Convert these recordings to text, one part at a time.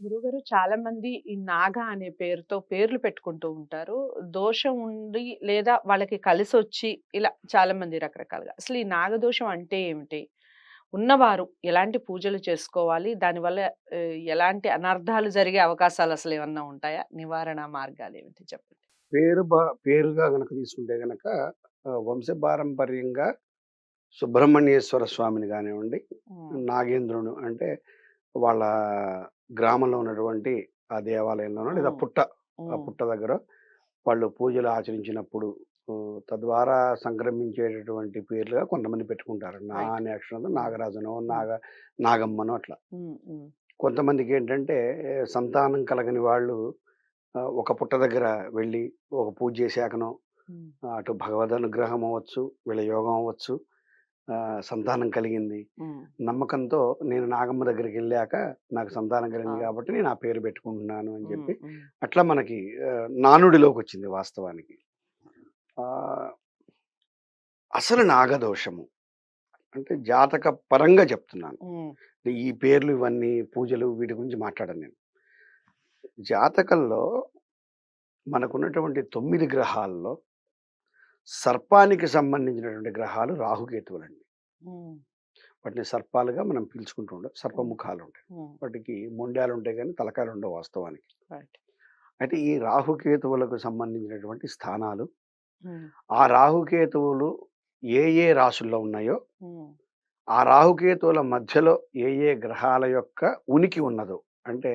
గురువుగారు చాలా మంది ఈ నాగ అనే పేరుతో పేర్లు పెట్టుకుంటూ ఉంటారు. దోషం ఉండి లేదా వాళ్ళకి కలిసొచ్చి ఇలా చాలా మంది రకరకాలుగా. అసలు ఈ నాగదోషం అంటే ఏమిటి? ఉన్నవారు ఎలాంటి పూజలు చేసుకోవాలి? దానివల్ల ఎలాంటి అనర్థాలు జరిగే అవకాశాలు అసలేమన్నా ఉంటాయా? నివారణ మార్గాలేమిటి చెప్పండి? పేరుగా గనక తీసుకుంటే గనక వంశపారంపర్యంగా సుబ్రహ్మణ్యేశ్వర స్వామిని గానివ్వండి, హ్మ్. నాగేంద్రుడు అంటే వాళ్ళ గ్రామంలో ఉన్నటువంటి ఆ దేవాలయంలోనో లేదా హ్మ్. ఆ హ్మ్. పుట్ట దగ్గర వాళ్ళు పూజలు ఆచరించినప్పుడు తద్వారా సంక్రమించేటటువంటి పేర్లుగా కొంతమంది పెట్టుకుంటారు. నా రైట్. అనే అక్షరంతో హ్మ్. నాగరాజనో, హ్మ్. నాగమ్మనో అట్లా. హ్మ్. హ్మ్. కొంతమందికేంటంటే సంతానం కలగని వాళ్ళు ఒక పుట్ట దగ్గర వెళ్ళి ఒక పూజ చేశాకనో హ్మ్. అటు భగవద్ అనుగ్రహం అవ్వచ్చు, వీళ్ళ యోగం అవ్వచ్చు, సంతానం కలిగింది. హ్మ్. నమ్మకంతో నేను నాగమ్మ దగ్గరికెళ్ళాక నాకు సంతానం కలిగింది అవును. కాబట్టి నేను ఆ పేరు పెట్టుకుంటున్నాను అని హ్మ్. చెప్పి హ్మ్. అట్లా మనకి నానుడిలోకొచ్చింది వాస్తవానికి. ఆహ్, అసలు నాగదోషము అంటే జాతక పరంగా చెప్తున్నాను. హ్మ్. ఈ పేర్లు ఇవన్నీ పూజలు వీటి గురించి మాట్లాడను నేను. జాతకంలో మనకున్నటువంటి 9 గ్రహాల్లో సర్పానికి సంబంధించినటువంటి గ్రహాలు రాహుకేతువులండి. హ్మ్. వాటిని సర్పాలుగా మనం పిలుచుకుంటూ ఉంటాం. హ్మ్. సర్పముఖాలుంటాయి. హ్మ్. వాటికి మొండాలుంటాయి గానీ తలకాయలుండవు వాస్తవానికి. రైట్. అయితే ఈ రాహుకేతువులకు సంబంధించినటువంటి స్థానాలు, హ్మ్. ఆ రాహుకేతువులు ఏ రాశుల్లో ఉన్నాయో, హ్మ్. ఆ రాహుకేతువుల మధ్యలో ఏ గ్రహాల యొక్క ఉనికి ఉన్నదో, అంటే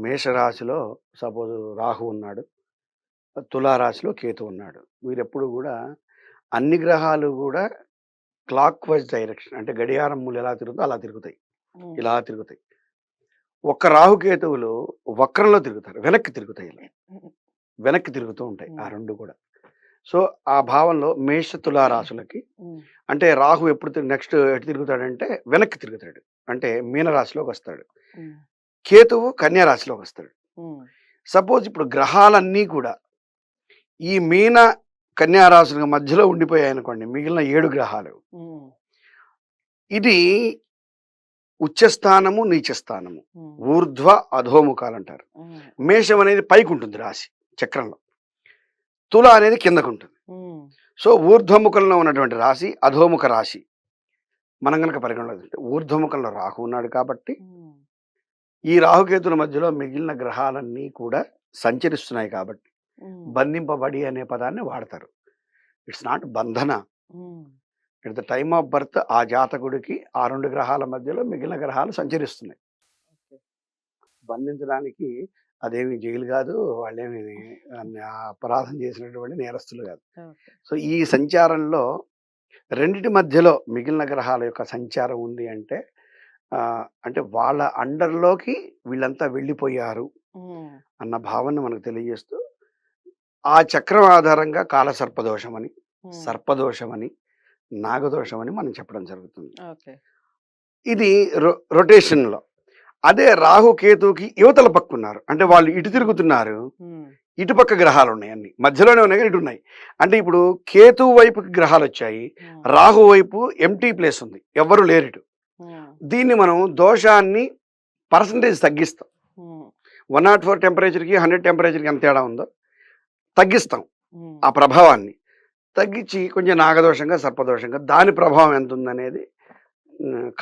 మేషరాశిలో సపోజ్ రాహు ఉన్నాడు. తులారాశిలో కేతు ఉన్నాడు. వీరెప్పుడు గూడా అన్ని గ్రహాలు గూడా క్లాక్ వైస్ డైరెక్షన్ అంటే గడియారం మూల ఎలా తిరుగుతుందో అలా తిరుగుతాయి. హ్మ్. ఇలా తిరుగుతాయి. ఒక్క రాహుకేతువులు వక్రంలో తిరుగుతారు. వెనక్కి తిరుగుతాయి ఇలా. హ్మ్. వెనక్కి తిరుగుతూ ఉంటాయి ఆ హ్మ్. 2 కూడా. సో, ఆ భావంలో మేష, తుల రాశులకి హ్మ్. అంటే రాహు ఎప్పుడు నెక్స్ట్ ఎటు తిరుగుతాడంటే వెనక్కి తిరుగుతాడు. అంటే మీన రాశిలోకొస్తాడు. హ్మ్. కేతువు కన్యా రాశిలోకొస్తాడు. హ్మ్. సపోజ్ ఇప్పుడు గ్రహాలన్నీ కూడా ఈ మీన, కన్యా రాశుల మధ్యలో ఉండిపోయాయనుకోండి మిగిలిన 7 గ్రహాలు. హ్మ్. ఇది ఉచ్చస్థానము, నీచస్థానము. హ్మ్. ఊర్ధ్వ, అధోముఖాలంటారు. హ్మ్. మేషం అనేది పైకుంటుంది రాశి చక్రంలో. తుల అనేది కిందకుంటుంది. హ్మ్. సో, ఊర్ధ్వముఖంలో ఉన్నటువంటి రాశి, అధోముఖ రాశి. మనం గనక పరిగణలోకి తీసుకుంటే ఊర్ధ్వముఖంలో రాహు ఉన్నాడు కాబట్టి, హ్మ్. ఈ రాహుకేతుల మధ్యలో మిగిలిన గ్రహాలన్నీ కూడా సంచరిస్తున్నాయి కాబట్టి, హ్మ్. బంధింపబడి అనే పదాన్ని వాడతారు. ఇట్స్ నాట్ బంధన. హ్మ్. At the time of birth ఆ జాతకుడికి ఆ 2 గ్రహాల మధ్యలో మిగిలిన గ్రహాలు సంచరిస్తున్నాయి. ఓకే. బంధించడానికి అదేమి జైలు గాదు. వాళ్ళేమి అపరాధం చేసినటువంటి నేరస్తులు గాదు. ఓకే. సో, ఈ సంచారంలో రెండిటి మధ్యలో మిగిలిన గ్రహాల యొక్క సంచారం ఉంది అంటే అంటే వాళ్ళ అండర్‌లోకి వీళ్ళంతా వెళ్ళిపోయారు హ్మ్. అన్న భావన మనకు తెలియజేస్తూ, ఆ చక్రం ఆధారంగా కాలసర్పదోషమని, హ్మ్. సర్పదోషమని, నాగదోషమని మనం చెప్పడం జరుగుతుంది. ఓకే. ఇది రొటేషన్‌లో. అదే రాహు, కేతువుకి యువతల పక్కున్నారు. అంటే హ్మ్. వాళ్ళు ఇటు తిరుగుతున్నారు. హ్మ్. ఇటుపక్క గ్రహాలున్నాయి అన్నీ. మధ్యలోనే ఉన్నాయి గానీ ఇటున్నాయి. అంటే ఇప్పుడు కేతువు వైపుకి గ్రహాలొచ్చాయి. హ్మ్. రాహు వైపు ఎంప్టీ ప్లేస్ ఉంది. ఎవ్వరు లేరిటు. హ్మ్. దీన్ని మనం దోషాన్ని పర్సెంటేజ్ తగ్గిస్తాం. హ్మ్. 104 టెంపరేచర్‌కి, 100 టెంపరేచర్‌కి ఎంత తేడా ఉందో తగ్గిస్తాం. హ్మ్. ఆ ప్రభావాన్ని. తగ్గించి కొంచెం నాగదోషంగా, సర్పదోషంగా దాని ప్రభావం ఎంతుందనేది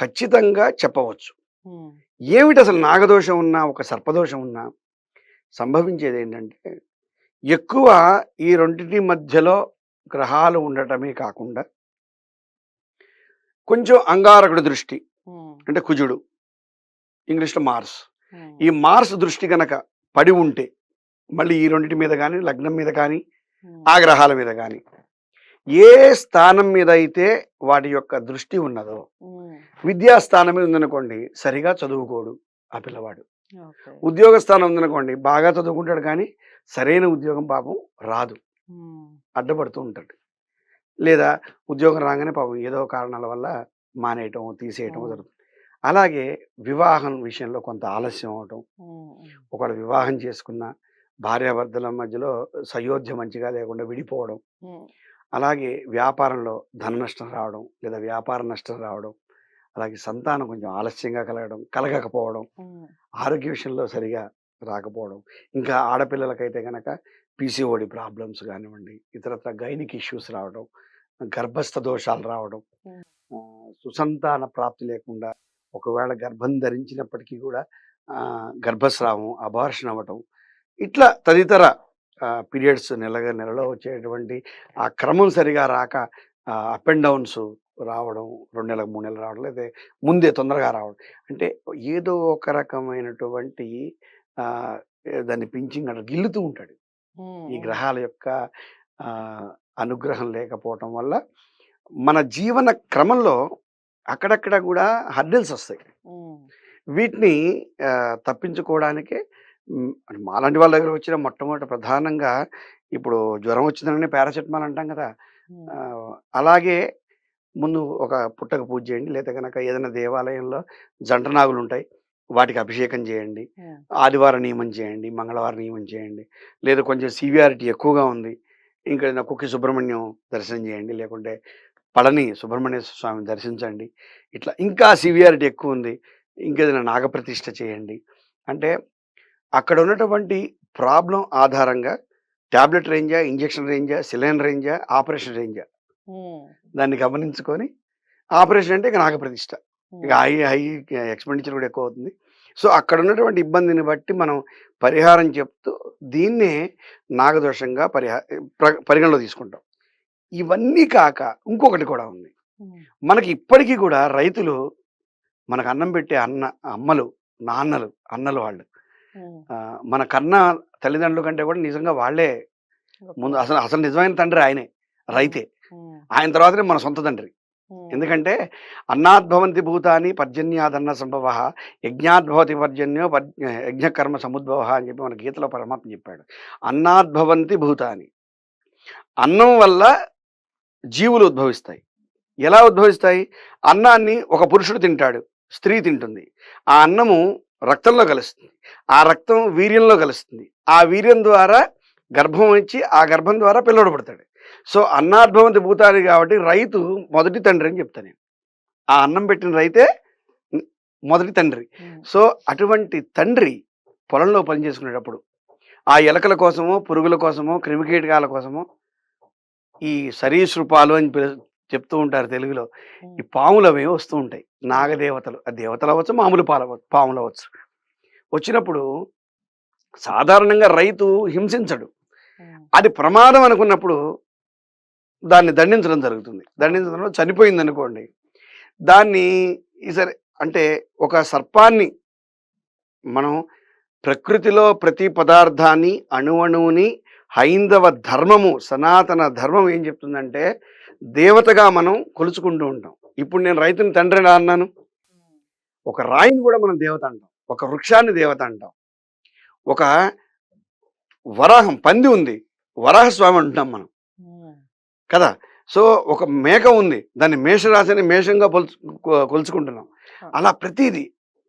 ఖచ్చితంగా చెప్పవచ్చు. హ్మ్. ఏమిటసలు నాగదోషం ఉన్నా, ఒక సర్పదోషం ఉన్నా సంభవించేదేంటంటే ఎక్కువ ఈ రెండిటి మధ్యలో గ్రహాలు ఉండటమే కాకుండా, కొంచెం అంగారకుడి దృష్టి హ్మ్. అంటే కుజుడు, ఇంగ్లీష్‌లో మార్స్. హ్మ్. ఈ మార్స్ దృష్టి గనక పడి ఉంటే, మళ్ళీ ఈ రెండిటి మీద గాని, లగ్నం మీద కానీ, హ్మ్. ఆ గ్రహాల మీద గాని, ఏ స్థానం మీద అయితే వాటి యొక్క దృష్టి ఉన్నదో, హ్మ్. విద్యా స్థానం మీద ఉందనుకోండి, సరిగా చదువుకోడు ఆ పిల్లవాడు. ఓకే. ఉద్యోగ స్థానం ఉందనుకోండి, బాగా చదువుకుంటాడు కానీ, సరైన ఉద్యోగం పాపం రాదు. హ్మ్. అడ్డుపడుతూ ఉంటాడు. లేదా ఉద్యోగం రాగానే పాపం ఏదో కారణాల వల్ల మానేయటం, తీసేయటం హ్మ్. జరుగుతుంది. అలాగే వివాహం విషయంలో కొంత ఆలస్యం అవ్వటం. హ్మ్. హ్మ్. ఒకడు వివాహం చేసుకున్న భార్యాభర్తల మధ్యలో సయోధ్య మంచిగా లేకుండా విడిపోవడం. హ్మ్. అలాగే వ్యాపారంలో ధన నష్టం రావడం, లేదా వ్యాపార నష్టం రావడం. అలాగే సంతానం కొంచెం ఆలస్యంగా కలగకపోవడం, ఉమ్, ఆరోగ్య విషయంలో సరిగా రాకపోవడం, ఇంకా ఆడపిల్లలకైతే గనక పీసీఓడి ప్రాబ్లమ్స్ గానివ్వండి, ఇతరత్ర గైనిక్ ఇష్యూస్ రావడం, గర్భస్థ దోషాలు రావడం, ఉమ్, సుసంతాన ప్రాప్తి లేకుండా ఒకవేళ గర్భం ధరించినప్పటికీ కూడా గర్భస్రావం, అబార్షన్ అవ్వటం, ఇట్లా తదితర పీరియడ్స్ నెలలో వచ్చేటువంటి ఆ క్రమం సరిగా రాక అప్ అండ్ డౌన్స్ రావడం, 2 నెలలకు 3 నెలలు రావడం, లేదా ముందే తొందరగా రావడం. అంటే ఏదో ఒక రకమైనటువంటి ఆహ్, దాన్ని పించింగ్ అంటారు. గిల్లుతూ ఉంటాడు. ఉమ్, ఈ ఉమ్, గ్రహాల యొక్క ఆహ్, అనుగ్రహం లేకపోవటం వల్ల మన జీవన క్రమంలో అక్కడక్కడ గూడా హర్డిల్స్ ఒస్తాయి. ఉమ్, వీటిని తప్పించుకోవడానికే అంటే మాలాంటి వాళ్ళ దగ్గర వచ్చిన మొట్టమొదట ప్రధానంగా ఇప్పుడు జ్వరం వచ్చిందనగానే పారాసెటమాల్ అంటాం కదా! ఉమ్, అలాగే ముందు ఒక పుట్టకు పూజ చేయండి. లేతే గనక ఏదైనా దేవాలయంలో జంట నాగులుంటాయి. వాటికి అభిషేకం చేయండి. ఉమ్, ఆదివారం నియమం చేయండి. మంగళవారం నియమం చేయండి. లేదా కొంచెం సివియారిటీ ఎక్కువగా ఉంది. ఇంకా ఏదైనా కుక్కి సుబ్రహ్మణ్యం దర్శనం చేయండి. లేకుంటే పళని సుబ్రహ్మణ్యేశ్వర స్వామిని దర్శించండి. ఇట్లా ఇంకా సివియారిటీ ఎక్కువుంది. ఇంకేదైనా నాగప్రతిష్ఠ చేయండి. అంటే అక్కడ ఉన్నటువంటి ప్రాబ్లమ్ ఆధారంగా టాబ్లెట్ రేంజా, ఇంజెక్షన్ రేంజా, సెలైన్ రేంజా, ఆపరేషన్ రేంజా ఉమ్, దాన్ని గమనించుకొని ఆపరేషన్ అంటే ఇక నాగప్రతిష్ఠ. ఇక ఉమ్, హై ఎక్స్‌పెండిచర్ కూడా ఎక్కువవుతుంది. సో, అక్కడున్నటువంటి ఇబ్బందిని బట్టి మనం పరిహారం చెప్తూ దీన్నే నాగదోషంగా పరిగణలో తీసుకుంటాం. ఇవన్నీ కాక ఇంకొకటి కూడా ఉంది. ఉమ్, మనకి ఇప్పటికి కూడా రైతులు మనకు అన్నం పెట్టే అమ్మలు, నాన్నలు, అన్నలు వాళ్ళు. ఉమ్, మన కన్న తల్లిదండ్రుల కంటే కూడా నిజంగా వాళ్ళే ముందు గొప్పవాళ్ళు. అసలు అసలు నిజమైన తండ్రి ఆయనే. ఉమ్, రైతే. ఉమ్, ఆయన తర్వాతనే మన సొంత తండ్రి. ఉమ్, ఎందుకంటే అన్నాద్భవంతి భూతాని పర్జన్యాదన్న సంభవః యజ్ఞాద్భవతి పర్జన్యో యజ్ఞకర్మ సముద్భవః అని చెప్పి మన గీతలో పరమాత్మ చెప్పాడు. అన్నాద్భవంతి భూతాని. అన్నం వల్ల జీవులు ఉద్భవిస్తాయి. ఎలా ఉద్భవిస్తాయి? అన్నాన్ని ఒక పురుషుడు తింటాడు. స్త్రీ తింటుంది. ఆ అన్నము రక్తంలో కలుస్తుంది. ఆ రక్తం వీర్యంలో కలుస్తుంది. ఆ వీర్యం ద్వారా గర్భం ఇచ్చి, ఆ గర్భం ద్వారా పిల్లోడు పుడతాడు. సో, అన్నాద్భవంతి భూతాని కాబట్టి రైతు మొదటి తండ్రి అని చెప్తా నేను. ఆ అన్నం పెట్టిన రైతే హ్మ్, మొదటి తండ్రి. ఉమ్, సో, అటువంటి తండ్రి పొలంలో పని చేసుకునేటప్పుడు, ఆ ఎలకల కోసమో, పురుగుల కోసమో, క్రిమికీటకాల కోసమో, ఈ సరీసృపాలు అని చెప్తూ ఉంటారు తెలుగులో. ఉమ్, ఈ పాములవి వస్తూ ఉంటాయి. నాగదేవతలు. ఆ దేవతలవ్వచ్చు, మామూలు పాములవ్వచ్చు. వచ్చినప్పుడు సాధారణంగా రైతు హింసించడు. ఉమ్, అది ప్రమాదం అనుకున్నప్పుడు దాన్ని దండించడం జరుగుతుంది. దండించడంలో చనిపోయిందనుకోండి, దాన్ని ఈసరి అంటే ఒక సర్పాన్ని మనం ప్రకృతిలో ప్రతి పదార్థాన్ని, అణువణువుని హైందవ ధర్మము, సనాతన ధర్మం ఏం చెప్తుందంటే, దేవతగా మనం కొలుచుకుంటూ ఉంటాం. ఇప్పుడు నేను రైతుని తండ్రి ఎలా అన్నాను? ఉమ్, ఒక రాయిని కూడా మనం దేవత అంటాం. ఒక వృక్షాన్ని దేవత అంటాం. ఒక వరాహం, పంది ఉంది. వరాహస్వామి అంటున్నాం మనం. ఉమ్, కదా! సో, ఒక మేక ఉంది. దాన్ని మేషరాశిని మేషంగా కొలుచుకుంటున్నాం. ఆ, అలా ప్రతీది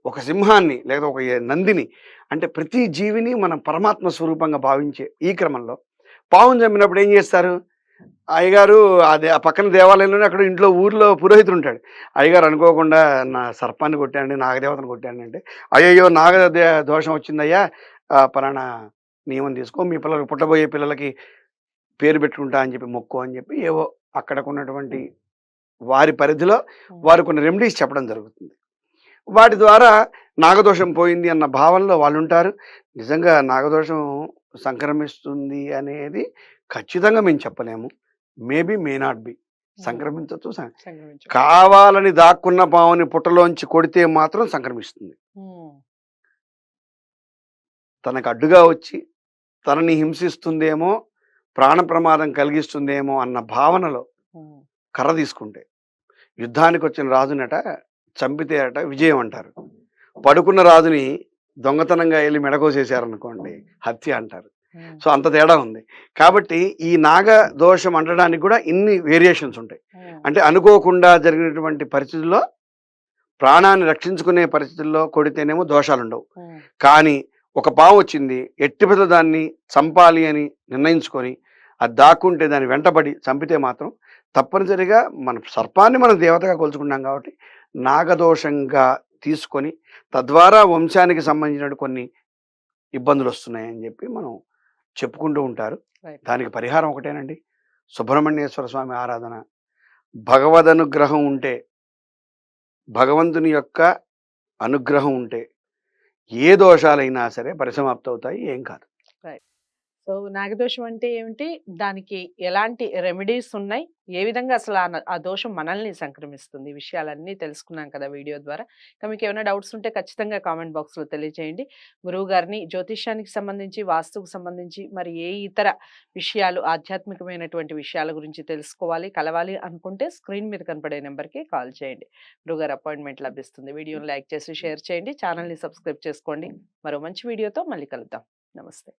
ఒక సింహాన్ని లేదా ఒక నందిని అంటే ప్రతి జీవిని మనం పరమాత్మ స్వరూపంగా భావించే ఈ క్రమంలో పావును చంపినప్పుడు ఏం చేస్తారు? అయ్యగారు అదే ఆ పక్కన దేవాలయంలోనే అక్కడ ఇంట్లో ఊర్లో పురోహితుడు ఉంటాడు. అయ్యగారు అనుకోకుండా నా సర్పాన్ని కొట్టానండి, నాగదేవతను కొట్టానండి అంటే, అయ్యయ్యో! దోషం వచ్చిందయ్యా! పలానా నియమం తీసుకో. మీ పిల్లలకి పుట్టబోయే పిల్లలకి పేరు పెట్టుకుంటా అని చెప్పి మొక్కు అని చెప్పి ఏవో అక్కడకున్నటువంటి వారి పరిధిలో ఉమ్, వారు కొన్ని రెమెడీస్ చెప్పడం జరుగుతుంది. వాటి ద్వారా నాగదోషం పోయింది అన్న భావనలో వాళ్ళుంటారు. నిజంగా నాగదోషం సంక్రమిస్తుంది అనేది ఖచ్చితంగా మేము చెప్పలేము. Maybe, may not be. Um, సంక్రమించొచ్చు. సంక్రమించు. కావాలని దాక్కున్న పాముని పుట్టలోంచి కొడితే మాత్రం సంక్రమిస్తుంది. ఉమ్, తనకు అడ్డుగా వచ్చి తనని హింసిస్తుందేమో, ప్రాణ ప్రమాదం కలిగిస్తుందేమో అన్న భావనలో ఉమ్, కర్ర తీసుకుంటే, యుద్ధానికొచ్చిన రాజునట చంపితే విజయం అంటారు. పడుకున్న రాజుని దొంగతనంగా ఎళ్లి మెడకోసేశారనుకోండి హత్య అంటారు. ఉమ్, సో, అంత తేడా ఉంది. కాబట్టి ఈ నాగ దోషం అంటడానికి కూడా ఇన్ని వేరియేషన్స్ ఉంటాయి. ఉమ్, అంటే అనుకోకుండా జరిగినటువంటి పరిస్థితుల్లో ప్రాణాన్ని రక్షించుకునే పరిస్థితుల్లో కొడితేనేమో దోషాలుండవు. ఉమ్, కానీ ఒక పాము వచ్చింది, ఎట్టి పరిస్థితుల్లో దాన్ని చంపాలి అని నిర్ణయించుకొని, అది దాక్కుంటే దాన్ని వెంటబడి చంపితే మాత్రం తప్పనిసరిగా మన సర్పాన్ని మనం దేవతగా కొలుచుకున్నాం కాబట్టి నాగదోషంగా తీసుకొని తద్వారా వంశానికి సంబంధించిన కొన్ని ఇబ్బందులొస్తున్నాయని జెప్పి మనం చెప్పుకుంటూ ఉంటారు. రైట్. దానికి పరిహారం ఒకటేనండి. సుబ్రహ్మణ్యేశ్వర స్వామి ఆరాధన. భగవదనుగ్రహం ఉంటే, భగవంతుని యొక్క అనుగ్రహం ఉంటే, ఏ దోషాలైనా సరే పరిసమాప్తవుతాయి. ఏం కాదు. రైట్. సో, నాగదోషం అంటే ఏమిటి? దానికి ఎలాంటి రెమెడీస్ ఉన్నాయి? ఏ విధంగా అసలు ఆ దోషం మనల్ని సంక్రమిస్తుంది? ఈ విషయాలన్నీ తెలుసుకున్నాం కదా వీడియో ద్వారా. ఇంకా మీకేమైనా డౌట్స్ ఉంటే ఖచ్చితంగా కామెంట్ బాక్స్‌లో తెలియజేయండి. గురువుగారిని జ్యోతిష్యానికి సంబంధించి, వాస్తుకు సంబంధించి మరి ఏ ఇతర విషయాలు ఆధ్యాత్మికమైనటువంటి విషయాల గురించి తెలుసుకోవాలి, కలవాలి అనుకుంటే స్క్రీన్ మీద కనపడే నంబర్‌కి కాల్ చేయండి. గురువుగారి అపాయింట్‌మెంట్ లభిస్తుంది. వీడియోని లైక్ చేసి షేర్ చేయండి. ఛానెల్‌ని సబ్స్క్రైబ్ చేసుకోండి. మరో మంచి వీడియోతో మళ్ళీ కలుద్దాం. నమస్తే.